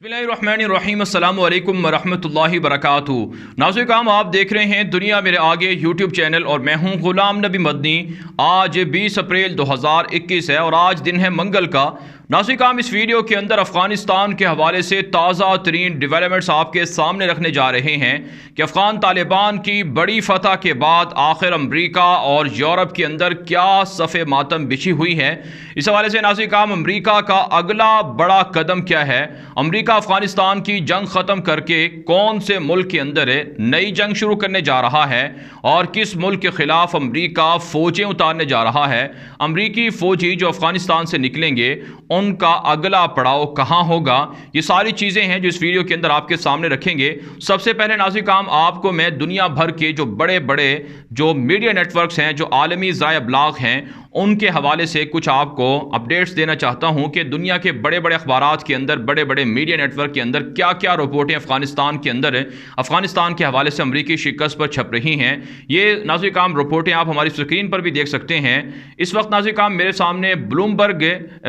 बिस्मिल्लाहिर्रहमानिर्रहीम अस्सलामु अलैकुम वरहमतुल्लाहि वबरकातुहू। नाज़रीन, आप देख रहे हैं दुनिया मेरे आगे यूट्यूब चैनल और मैं हूं गुलाम नबी मदनी। आज 20 अप्रैल 2021 है और आज दिन है मंगल का। नाज़रीन, इस वीडियो के अंदर अफ़गानिस्तान के हवाले से ताज़ा तरीन डेवलपमेंट्स आपके सामने रखने जा रहे हैं कि अफ़गान तालिबान की बड़ी फतह के बाद आखिर अमरीका और यूरोप के अंदर क्या सफ़े मातम बिछी हुई है। इस हवाले से नाज़रीन, अमरीका का अगला बड़ा कदम क्या है, अमरीका अफ़गानिस्तान की जंग ख़त्म करके कौन से मुल्क के अंदर नई जंग शुरू करने जा रहा है और किस मुल्क के ख़िलाफ़ अमरीका फ़ौजें उतारने जा रहा है। अमरीकी फ़ौजी जो अफ़गानिस्तान से निकलेंगे उनका अगला पड़ाव कहाँ होगा, ये सारी चीज़ें हैं जो इस वीडियो के अंदर आपके सामने रखेंगे। सबसे पहले नाज़रीन, आपको मैं दुनिया भर के जो बड़े बड़े जो मीडिया नेटवर्क्स हैं, जो आलमी ज़ाया ब्लाग हैं, उनके हवाले से कुछ आपको अपडेट्स देना चाहता हूं कि दुनिया के बड़े बड़े अखबारात के अंदर, बड़े बड़े मीडिया नेटवर्क के अंदर क्या क्या रिपोर्टें अफ़गानिस्तान के अंदर अफ़गानिस्तान के हवाले से अमरीकी शिकस्त पर छप रही हैं। ये नाज़रीन रिपोर्टें आप हमारी स्क्रीन पर भी देख सकते हैं। इस वक्त नाज़रीन मेरे सामने ब्लूमबर्ग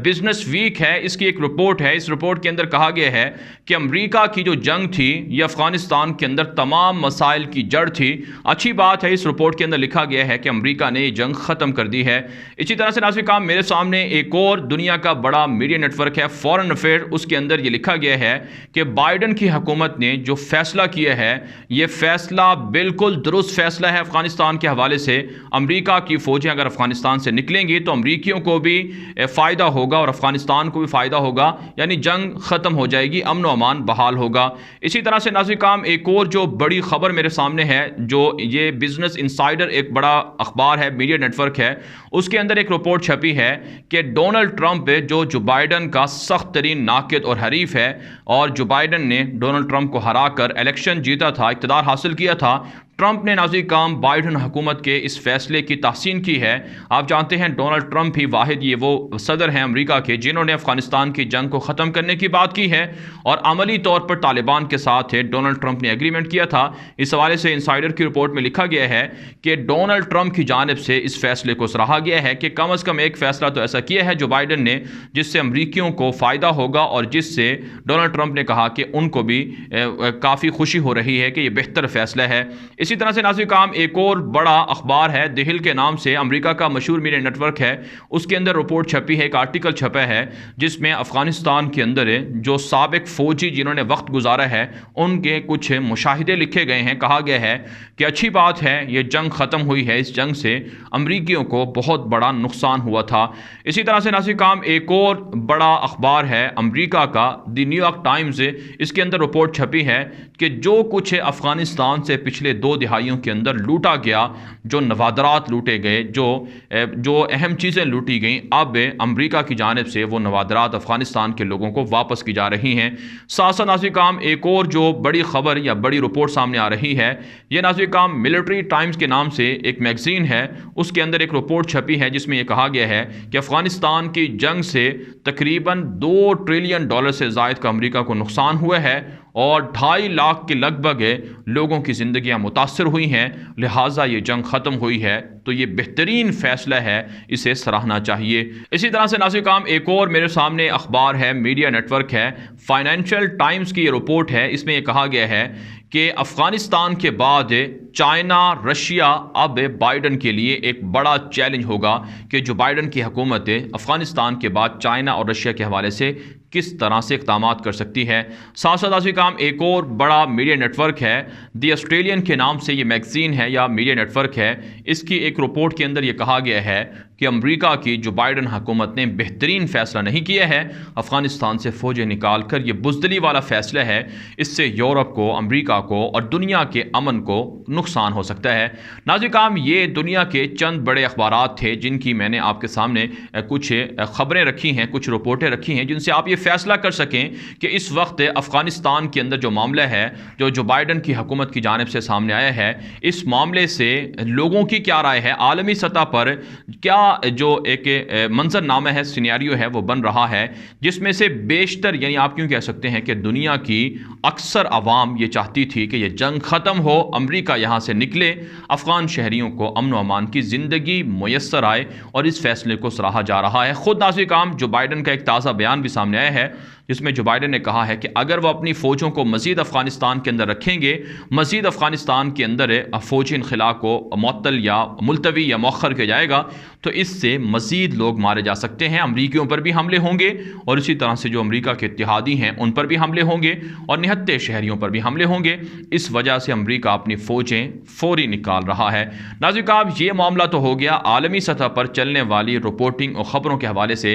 बिजनेस वीक है, इसकी एक रिपोर्ट है। इस रिपोर्ट के अंदर कहा गया है कि अमरीका की जो जंग थी ये अफ़गानिस्तान के अंदर तमाम मसाइल की जड़ थी। अच्छी बात है, इस रिपोर्ट के अंदर लिखा गया है कि अमरीका ने ये जंग ख़त्म कर दी है। इसी तरह से नाज़रीन, मेरे सामने एक और दुनिया का बड़ा मीडिया नेटवर्क है फॉरेन अफेयर, उसके अंदर ये लिखा गया है कि बाइडन की हुकूमत ने जो फैसला किया है ये फैसला बिल्कुल दुरुस्त फैसला है अफ़गानिस्तान के हवाले से। अमरीका की फ़ौजें अगर अफ़गानिस्तान से निकलेंगी तो अमरीकियों को भी फ़ायदा होगा और अफ़गानिस्तान को भी फ़ायदा होगा, यानी जंग ख़त्म हो जाएगी, अमन व अमान बहाल होगा। इसी तरह से नाज़रीन, एक और जो बड़ी ख़बर मेरे सामने है, जो ये बिज़नेस इनसाइडर एक बड़ा अखबार है, मीडिया नेटवर्क है, उसके अंदर एक रिपोर्ट छपी है कि डोनाल्ड ट्रंप जो बाइडन का सख्त तरीन नाकिद और हरीफ है और जो बाइडन ने डोनाल्ड ट्रंप को हराकर इलेक्शन जीता था, इक़्तिदार हासिल किया था, ट्रंप ने नाज़रीन बाइडन हुकूमत के इस फैसले की तहसीन की है। आप जानते हैं डोनाल्ड ट्रंप ही वाहिद ये वो सदर हैं अमेरिका के जिन्होंने अफ़गानिस्तान की जंग को ख़त्म करने की बात की है और अमली तौर पर तालिबान के साथ डोनाल्ड ट्रंप ने एग्रीमेंट किया था। इस हवाले से इंसाइडर की रिपोर्ट में लिखा गया है कि डोनाल्ड ट्रंप की जानिब से इस फैसले को सराहा गया है कि कम अज़ कम एक फ़ैसला तो ऐसा किया है जो बाइडन ने, जिससे अमरीकियों को फ़ायदा होगा और जिससे डोनाल्ड ट्रंप ने कहा कि उनको भी काफ़ी खुशी हो रही है कि यह बेहतर फ़ैसला है। इसी तरह से नाज़रीन, एक और बड़ा अखबार है द हिल के नाम से, अमेरिका का मशहूर मीडिया नेटवर्क है, उसके अंदर रिपोर्ट छपी है, एक आर्टिकल छपा है जिसमें अफ़गानिस्तान के अंदर जो साबिक फ़ौजी जिन्होंने वक्त गुजारा है उनके कुछ मुशाहिदे लिखे गए हैं। कहा गया है कि अच्छी बात है ये जंग ख़त्म हुई है, इस जंग से अमरीकियों को बहुत बड़ा नुकसान हुआ था। इसी तरह से नाज़रीन, एक और बड़ा अखबार है अमरीका का द न्यूयॉर्क टाइम्स, इसके अंदर रिपोर्ट छपी है कि जो कुछ अफ़गानिस्तान से पिछले 2 दिहाइयों के अंदर लूटा गया, जो नवादरात लूटे गए, जो अहम चीज़ें लूटी गई, अब अमरीका की जानिब से वो नवादरात अफ़गानिस्तान के लोगों को वापस की जा रही हैं। साथ साथ नाज़रीन, एक और जो बड़ी ख़बर या बड़ी रिपोर्ट सामने आ रही है, ये नाज़रीन मिलिट्री टाइम्स के नाम से एक मैगज़ीन है, उसके अंदर एक रिपोर्ट छपी है जिसमें यह कहा गया है कि अफ़गानिस्तान की जंग से तकरीबन $2 ट्रिलियन से ज़ायद का अमरीका को नुकसान हुआ है और 2.5 लाख के लगभग लोगों की ज़िंदगियाँ मुतासर हुई हैं। लिहाजा ये जंग ख़त्म हुई है तो ये बेहतरीन फ़ैसला है, इसे सराहना चाहिए। इसी तरह से नाज़रीन, एक और मेरे सामने अखबार है, मीडिया नेटवर्क है, फाइनेंशियल टाइम्स की ये रिपोर्ट है। इसमें यह कहा गया है कि अफ़गानिस्तान के बाद चाइना, रशिया अब बाइडन के लिए एक बड़ा चैलेंज होगा कि जो बाइडन की हुकूमत अफ़गानिस्तान के बाद चाइना और रशिया के हवाले से किस तरह से इक़दाम कर सकती है। साथ साथ नाज़रीन, एक और बड़ा मीडिया नेटवर्क है, द ऑस्ट्रेलियन के नाम से ये मैगज़ीन है या मीडिया नेटवर्क है, इसकी एक रिपोर्ट के अंदर ये कहा गया है कि अमरीका की जो बाइडन हुकूमत ने बेहतरीन फ़ैसला नहीं किया है, अफ़गानिस्तान से फ़ौजें निकाल कर, ये बुज़दिली वाला फ़ैसला है, इससे यूरोप को, अमरीका को और दुनिया के अमन को नुकसान हो सकता है। नाज़रीन, ये दुनिया के चंद बड़े अखबारात थे जिनकी मैंने आपके सामने कुछ ख़बरें रखी हैं, कुछ रिपोर्टें रखी हैं, जिनसे आप ये फ़ैसला कर सकें कि इस वक्त अफ़गानिस्तान के अंदर जो मामला है, जो बाइडन की हुकूमत की जानिब से सामने आया है, इस मामले से लोगों की क्या राय है, आलमी सतह पर क्या जो एक मंजरनामा है, सिनेरियो है, वो बन रहा है, जिसमें से बेशतर, यानी आप क्यों कह सकते हैं कि दुनिया की अक्सर आवाम ये चाहती थी कि ये जंग ख़त्म हो, अमरीका यहाँ से निकले, अफ़गान शहरियों को अमन व अमान की ज़िंदगी मुयस्सर आए, और इस फैसले को सराहा जा रहा है। ख़ुद नाज़रीन, जो बाइडन का एक ताज़ा बयान भी सामने आया है जिसमें जो बाइडन ने कहा है कि अगर वो अपनी फ़ौजों को मज़ीद अफ़गानिस्तान के अंदर रखेंगे, मज़ीद अफ़गानिस्तान के अंदर फ़ौजी इनखला को मुअत्तल या मुलतवी या मौखर किया जाएगा तो इससे मज़ीद लोग मारे जा सकते हैं। अमरीकियों पर भी हमले होंगे और इसी तरह से जो अमरीका के इत्तेहादी हैं उन पर भी हमले होंगे और निहत्ते शहरियों पर भी हमले होंगे। इस वजह से अमरीका अपनी फ़ौजें फौरी निकाल रहा है। नाज़रीन साहब, ये मामला तो हो गया आलमी सतह पर चलने वाली रिपोर्टिंग और ख़बरों के हवाले से।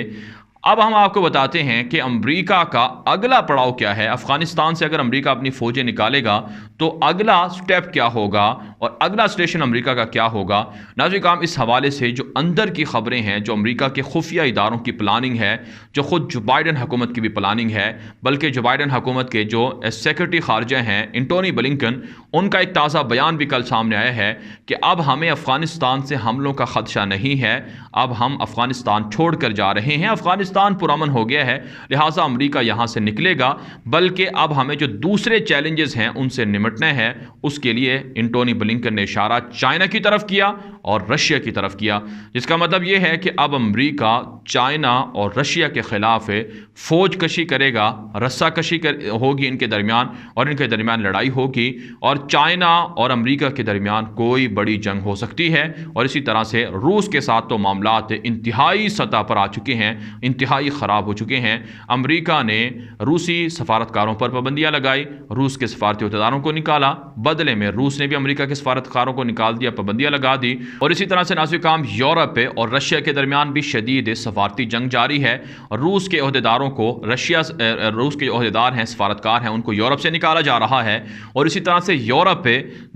अब हम आपको बताते हैं कि अमेरिका का अगला पड़ाव क्या है। अफ़गानिस्तान से अगर अमेरिका अपनी फ़ौजें निकालेगा तो अगला स्टेप क्या होगा और अगला स्टेशन अमेरिका का क्या होगा। नाज़रीन काम, इस हवाले से जो अंदर की खबरें हैं, जो अमेरिका के खुफिया इदारों की प्लानिंग है, जो ख़ुद जो बाइडन हुकूमत की भी प्लानिंग है, बल्कि जो बाइडन हुकूमत के जो सेक्रेटरी ख़ारजा हैं एंटोनी ब्लिंकन, उनका एक ताज़ा बयान भी कल सामने आया है कि अब हमें अफ़गानिस्तान से हमलों का ख़दशा नहीं है, अब हम अफ़गानिस्तान छोड़ कर जा रहे हैं, अफ़गानिस्तान पुरअमन हो गया है, लिहाजा अमेरिका यहां से निकलेगा, बल्कि अब हमें जो दूसरे चैलेंजेस हैं उनसे निपटना है। उसके लिए एंटोनी ब्लिंकन ने इशारा चाइना की तरफ किया और रशिया की तरफ किया, जिसका मतलब यह है कि अब अमेरिका चाइना और रशिया के खिलाफ फौज कशी करेगा, रस्सा कशी होगी इनके दरमियान और इनके दरमियान लड़ाई होगी और चाइना और अमेरिका के दरमियान कोई बड़ी जंग हो सकती है। और इसी तरह से रूस के साथ तो मामलात इंतहाई सतह पर आ चुके हैं, इंतहाई ख़राब हो चुके हैं। अमेरिका ने रूसी सफारतकारों पर पाबंदियां लगाई, रूस के सफारती अहदेदारों को निकाला, बदले में रूस ने भी अमेरिका के सफारतकारों को निकाल दिया, पाबंदियां लगा दी। और इसी तरह से नाज़रीन काम, यूरोप और रशिया के दरमियान भी शदीद सफारती जंग जारी है। रूस के अहदेदारों को रूस के जो अहदेदार हैं, सफारतकार हैं, उनको यूरोप से निकाला जा रहा है। और इसी तरह से यूरोप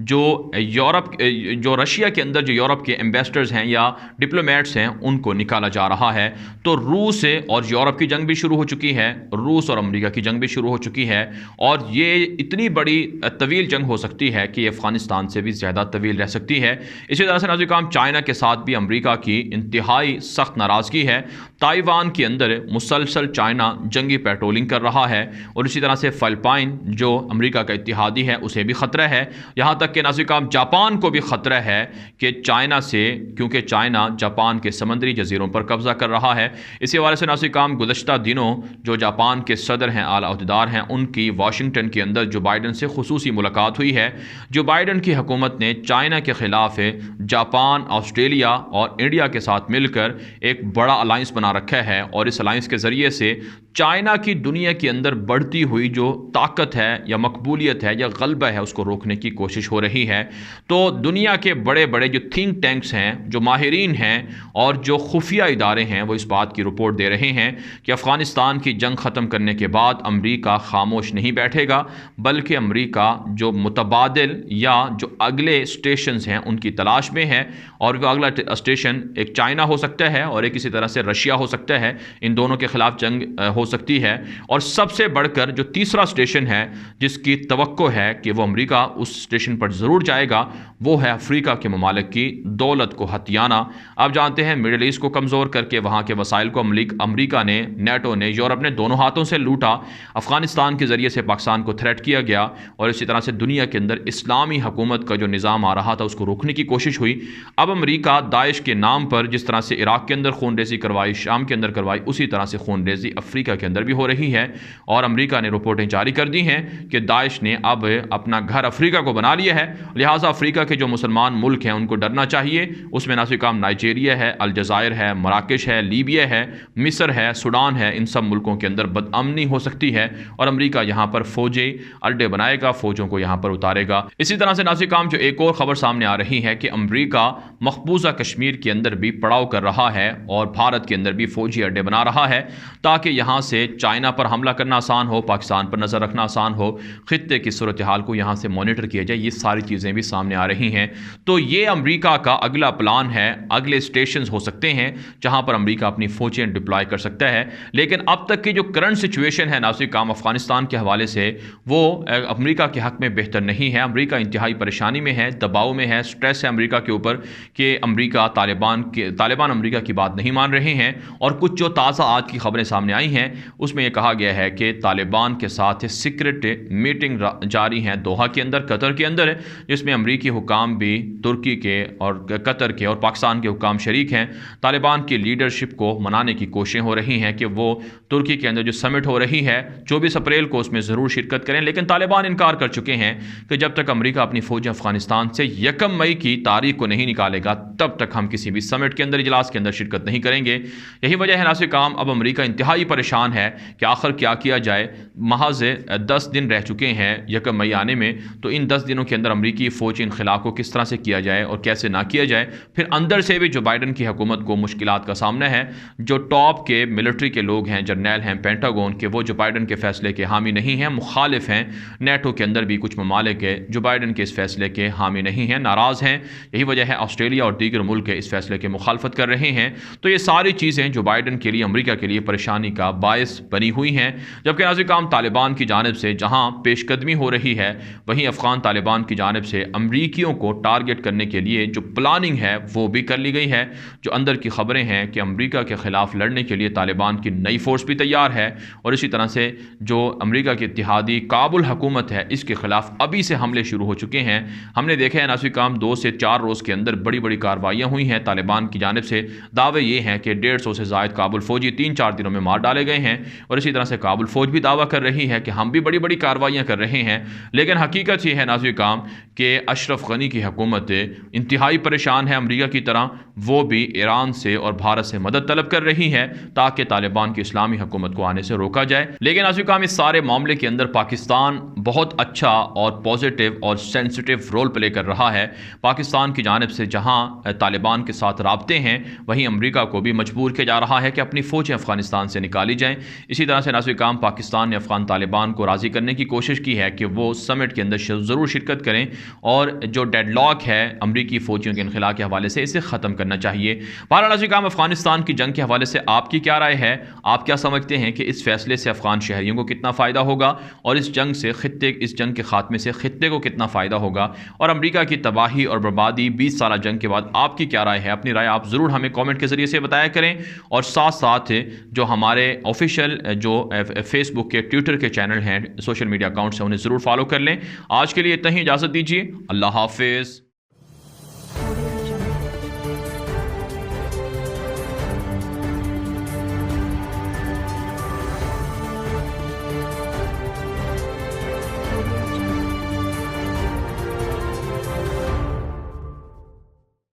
जो रशिया के अंदर जो यूरोप के एम्बेसडर्स हैं या डिप्लोमेट्स हैं उनको निकाला जा रहा है। तो रूस और यूरोप की जंग भी शुरू हो चुकी है, रूस और अमेरिका की जंग भी शुरू हो चुकी है और ये इतनी बड़ी तवील जंग हो सकती है कि अफगानिस्तान से भी ज़्यादा तवील रह सकती है। इसी तरह से नाज़रीन काम, चाइना के साथ भी अमेरिका की इंतहाई सख्त नाराज़गी है। ताइवान के अंदर मुसलसल चाइना जंगी पेट्रोलिंग कर रहा है और इसी तरह से फ़िलिपाइन जो अमेरिका का इत्तेहादी है उसे भी ख़तरा है। यहाँ तक कि नाज़रीन काम, जापान को भी ख़तरा है कि चाइना से, क्योंकि चाइना जापान के समंदरी जजीरों पर कब्ज़ा कर रहा है। इसी हवाले से नाज़रीन काम, गुज़श्ता दिनों जो जापान के सदर हैं, आला अहदेदार हैं, उनकी वाशिंगटन के अंदर जो बाइडन से खुसूसी मुलाकात हुई है। जो बाइडन की हुकूमत ने चाइना के ख़िलाफ़ जापान, ऑस्ट्रेलिया और इंडिया के साथ मिलकर एक बड़ा अलाइंस बना रखा है और इस अलाइंस के ज़रिए से चाइना की दुनिया के अंदर बढ़ती हुई जो ताकत है या मकबूलियत है या गलबा है उसको रोकने की कोशिश हो रही है। तो दुनिया के बड़े बड़े जो थिंक टैंक्स हैं, जो माहिरीन हैं और जो खुफिया इदारे हैं, वो इस बात की रिपोर्ट दे रहे हैं कि अफ़गानिस्तान की जंग ख़त्म करने के बाद अमेरिका खामोश नहीं बैठेगा, बल्कि अमेरिका जो मुतबादिल या जो अगले स्टेशंस हैं उनकी तलाश में है। और वो अगला स्टेशन एक चाइना हो सकता है और एक इसी तरह से रशिया हो सकता है। इन दोनों के ख़िलाफ़ जंग हो सकती है। और सबसे बढ़कर जो तीसरा स्टेशन है जिसकी तवक्को है कि वो अमेरिका उस स्टेशन पर ज़रूर जाएगा, वो है अफ्रीका के ममालिक की दौलत को हथियाना। आप जानते हैं मिडल ईस्ट को कमज़ोर करके वहाँ के वसाइल को अमेरिका ने, नेटो ने, यूरोप ने दोनों हाथों से लूटा। अफ़गानिस्तान के ज़रिए से पाकिस्तान को थ्रेट किया गया और इसी तरह से दुनिया के अंदर इस्लामी हुकूमत का जो निज़ाम आ रहा था उसको रोकने की कोशिश हुई। अब अमेरिका दाइश के नाम पर जिस तरह से इराक़ के अंदर खून रेज़ी करवाई, शाम के अंदर करवाई, उसी तरह से खून रेज़ी अफ्रीका के अंदर भी हो रही है। और अमेरिका ने रिपोर्टें जारी कर दी हैं कि दाइश ने अब अपना घर अफ्रीका को बना लिया है, लिहाजा अफ्रीका के जो मुसलमान मुल्क हैं उनको डरना चाहिए। उसमें नाज़रीन काम नाइजीरिया है, अलजायर है, मराकश है, लीबिया है, मिस्र है, सूडान है। इन सब मुल्कों के अंदर बदअमनी हो सकती है और अमेरिका यहाँ पर फ़ौजी अड्डे बनाएगा, फ़ौजों को यहाँ पर उतारेगा। इसी तरह से नाज़रीन काम, जो एक और ख़बर सामने आ रही है कि अमेरिका मकबूजा कश्मीर के अंदर भी पड़ाव कर रहा है और भारत के अंदर भी फ़ौजी अड्डे बना रहा है ताकि यहाँ से चाइना पर हमला करना आसान हो, पाकिस्तान पर नज़र रखना आसान हो, ख़ित्ते की सूरत हाल को यहाँ से मॉनिटर किया जाए। ये सारी चीज़ें भी सामने आ रही हैं। तो ये अमेरिका का अगला प्लान है, अगले स्टेशन हो सकते हैं जहाँ पर अमेरिका अपनी फ़ौजें डिप्लॉय कर सकता है। लेकिन अब तक की जो करंट सिचुएशन है नाज़रीन काम अफ़गानिस्तान के हवाले से, वो अमेरिका के हक़ में बेहतर नहीं है। अमेरिका इंतहाई परेशानी में है, दबाव में है, स्ट्रेस है अमेरिका के ऊपर कि अमेरिका तालिबान अमेरिका की बात नहीं मान रहे हैं। और कुछ जो ताज़ा आज की खबरें सामने आई हैं उसमें यह कहा गया है कि तालिबान के साथ सीक्रेट मीटिंग जारी हैं दोहा के अंदर, कतर के अंदर, जिसमें अमरीकी हुकाम भी तुर्की के और कतर के और पाकिस्तान के हुकाम शरीक हैं। तालिबान की लीडरशिप को मनाने की कोशिश कोशिशें हो रही हैं कि वो तुर्की के अंदर जो समिट हो रही है 24 अप्रैल को उसमें ज़रूर शिरकत करें, लेकिन तालिबान इनकार कर चुके हैं कि जब तक अमेरिका अपनी फ़ौज अफगानिस्तान से 1 मई की तारीख को नहीं निकालेगा तब तक हम किसी भी समिट के अंदर, इजलास के अंदर शिरकत नहीं करेंगे। यही वजह है नाज़रीन काम, अब अमेरिका इंतहाई परेशान है कि आखिर क्या किया जाए। महज 10 दिन रह चुके हैं 1 मई आने में, तो इन 10 दिनों के अंदर अमेरिकी फ़ौज इनखिला को किस तरह से किया जाए और कैसे ना किया जाए। फिर अंदर से भी जो बाइडन की हुकूमत को मुश्किलात का सामना है। जो टॉप के मिलिट्री के लोग हैं, जर्नैल हैं पेंटागन के, वो जो बाइडन के फैसले के हामी नहीं हैं, मुखालिफ हैं। नेटो के अंदर भी कुछ ममालिक है जो बाइडन के इस फैसले के हामी नहीं हैं, नाराज़ हैं। यही वजह है ऑस्ट्रेलिया और दीगर मुल्क इस फैसले की मुखालफत कर रहे हैं। तो ये सारी चीज़ें जो बाइडन के लिए, अमेरिका के लिए परेशानी का बायस बनी हुई हैं। जबकि नाज़रीन काम तालिबान की जानिब से जहाँ पेशकदमी हो रही है, वहीं अफ़गान तालिबान की जानिब से अमरीकियों को टारगेट करने के लिए जो प्लानिंग है वो भी कर ली गई है। जो अंदर की खबरें हैं कि अमरीका के ख़िलाफ़ लड़ने के लिए तालिबान की नई फ़ोर्स भी तैयार है, और इसी तरह से जो अमरीका की इत्तेहादी काबुल हुकूमत है इसके ख़िलाफ़ अभी से हमले शुरू हो चुके हैं। हमने देखा है नाज़रीन काम 2 से 4 रोज़ के अंदर बड़ी बड़ी कार्रवाइयाँ हुई हैं तालिबान की जानिब से। दावे ये हैं कि 150 से ज़ायद काबुल फ़ौजी 3-4 दिनों में मार डाले गए हैं, और इसी तरह से काबुल फ़ौज भी दावा कर रही है कि हम भी बड़ी बड़ी कार्रवाइयाँ कर रहे हैं। लेकिन हकीकत ये है नाज़रीन काम कि अशरफ गनी की हुकूमत इंतहाई परेशान है अमरीका की तरह। वो भी ईरान से और भारत से मदद तलब कर रही है ताकि तालिबान की इस्लामी हुकूमत को आने से रोका जाए। लेकिन नाज़रीन काम इस सारे मामले के अंदर पाकिस्तान बहुत अच्छा और पॉजिटिव और सेंसिटिव रोल प्ले कर रहा है। पाकिस्तान की जानिब से जहाँ तालिबान के साथ राब्ते हैं, वहीं अमरीका को भी मजबूर किया जा रहा है कि अपनी फ़ौजें अफ़गानिस्तान से निकाली जाएँ। इसी तरह से नाज़रीन काम पाकिस्तान ने अफ़गान तालिबान को राज़ी करने की कोशिश की है कि वो समिट के अंदर ज़रूर शिरकत करें, और जो डेडलॉक है अमरीकी फ़ौजियों के इनखिला के हवाले से इसे ख़त्म करना चाहिए। बहरहाल नाज़रीन काम अफ़गानिस्तान की जंग के हवाले से आपकी क्या राय है? आप क्या समझते हैं कि इस फैसले से अफ़गान शहरियों को कितना फ़ायदा होगा, और इस जंग के ख़ात्मे से ख़ित्ते को कितना फ़ायदा होगा, और अमरीका की तबाही और बर्बादी 20 साल जंग के बाद आपकी क्या राय है? अपनी राय आप ज़रूर हमें कमेंट के ज़रिए से बताया करें, और साथ साथ जो हमारे ऑफिशियल जो फेसबुक के, ट्विटर के चैनल हैं, सोशल मीडिया अकाउंट्स हैं, उन्हें ज़रूर फॉलो कर लें। आज के लिए इतना ही, इजाज़त दीजिए। अल्लाह हाफ़िज़।